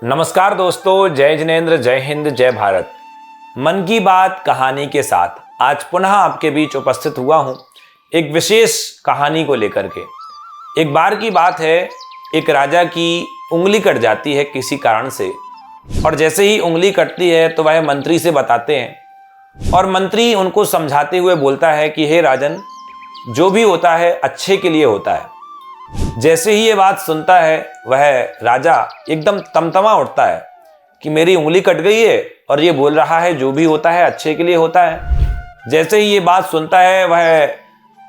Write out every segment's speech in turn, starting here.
नमस्कार दोस्तों, जय जिनेंद्र, जय हिंद, जय भारत। मन की बात कहानी के साथ आज पुनः आपके बीच उपस्थित हुआ हूं एक विशेष कहानी को लेकर के। एक बार की बात है, एक राजा की उंगली कट जाती है किसी कारण से, और जैसे ही उंगली कटती है तो वह मंत्री से बताते हैं और मंत्री उनको समझाते हुए बोलता है कि हे राजन, जो भी होता है अच्छे के लिए होता है। जैसे ही ये बात सुनता है वह राजा एकदम तमतमा उठता है कि मेरी उंगली कट गई है और ये बोल रहा है जो भी होता है अच्छे के लिए होता है। जैसे ही ये बात सुनता है वह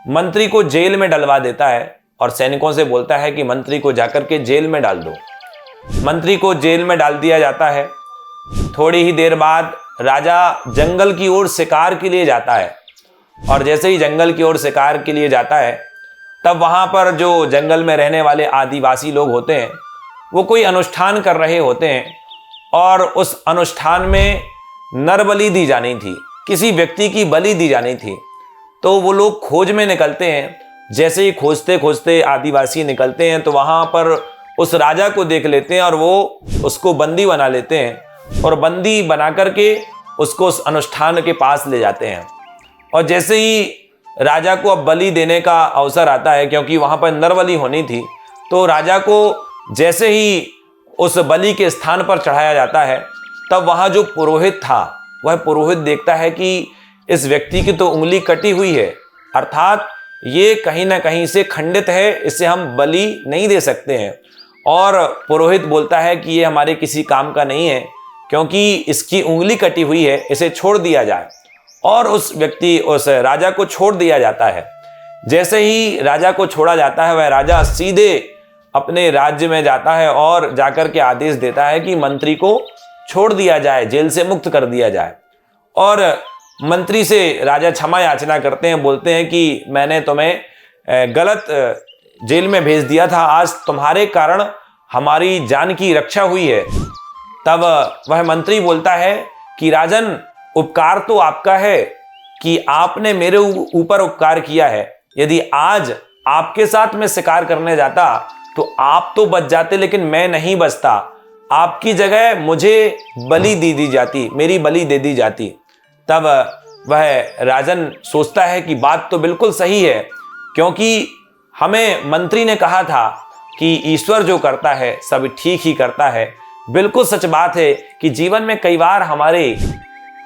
मंत्री को जेल में डलवा देता है और सैनिकों से बोलता है कि मंत्री को जाकर के जेल में डाल दो। मंत्री को जेल में डाल दिया जाता है। थोड़ी ही देर बाद राजा जंगल की ओर शिकार के लिए जाता है और जैसे ही जंगल की ओर शिकार के लिए जाता है तब वहां पर जो जंगल में रहने वाले आदिवासी लोग होते हैं वो कोई अनुष्ठान कर रहे होते हैं और उस अनुष्ठान में नर बलि दी जानी थी, किसी व्यक्ति की बलि दी जानी थी। तो वो लोग खोज में निकलते हैं। जैसे ही खोजते खोजते आदिवासी निकलते हैं तो वहां पर उस राजा को देख लेते हैं और वो उसको बंदी बना लेते हैं और बंदी बना करके उसको उस अनुष्ठान के पास ले जाते हैं। और जैसे ही राजा को अब बलि देने का अवसर आता है, क्योंकि वहां पर नरबलि होनी थी, तो राजा को जैसे ही उस बलि के स्थान पर चढ़ाया जाता है तब वहां जो पुरोहित था वह पुरोहित देखता है कि इस व्यक्ति की तो उंगली कटी हुई है, अर्थात ये कहीं ना कहीं से खंडित है, इसे हम बलि नहीं दे सकते हैं। और पुरोहित बोलता है कि ये हमारे किसी काम का नहीं है, क्योंकि इसकी उंगली कटी हुई है, इसे छोड़ दिया जाए। और उस राजा को छोड़ दिया जाता है। जैसे ही राजा को छोड़ा जाता है वह राजा सीधे अपने राज्य में जाता है और जाकर के आदेश देता है कि मंत्री को छोड़ दिया जाए, जेल से मुक्त कर दिया जाए। और मंत्री से राजा क्षमा याचना करते हैं, बोलते हैं कि मैंने तुम्हें गलत जेल में भेज दिया था, आज तुम्हारे कारण हमारी जान की रक्षा हुई है। तब वह मंत्री बोलता है कि राजन, उपकार तो आपका है कि आपने मेरे ऊपर उपकार किया है। यदि आज आपके साथ मैं शिकार करने जाता तो आप तो बच जाते, लेकिन मैं नहीं बचता। आपकी जगह मुझे बलि दी जाती, मेरी बलि दे दी जाती। तब वह राजन सोचता है कि बात तो बिल्कुल सही है, क्योंकि हमें मंत्री ने कहा था कि ईश्वर जो करता है सब ठीक ही करता है। बिल्कुल सच बात है कि जीवन में कई बार हमारे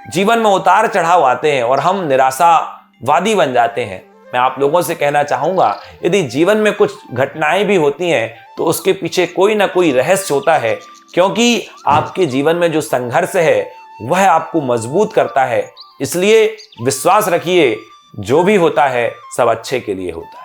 जीवन में उतार चढ़ाव आते हैं और हम निराशावादी बन जाते हैं। मैं आप लोगों से कहना चाहूंगा, यदि जीवन में कुछ घटनाएं भी होती हैं तो उसके पीछे कोई ना कोई रहस्य होता है, क्योंकि आपके जीवन में जो संघर्ष है वह आपको मजबूत करता है। इसलिए विश्वास रखिए, जो भी होता है सब अच्छे के लिए होता है।